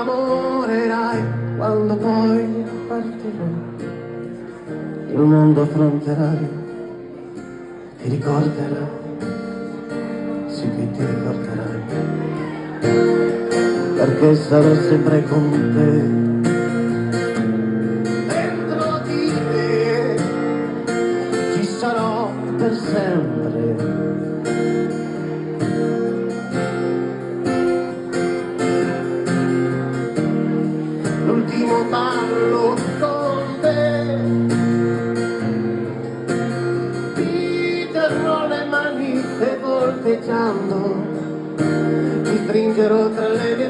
innamorerai quando poi partirò. In un mondo affronterai, ti ricorderai, sì che ti ricorderai, perché sarò sempre con te. Dentro di te ci sarò per sempre. L'ultimo ballo con te, ti terrò le mani e volteggiando ti stringerò tra le mie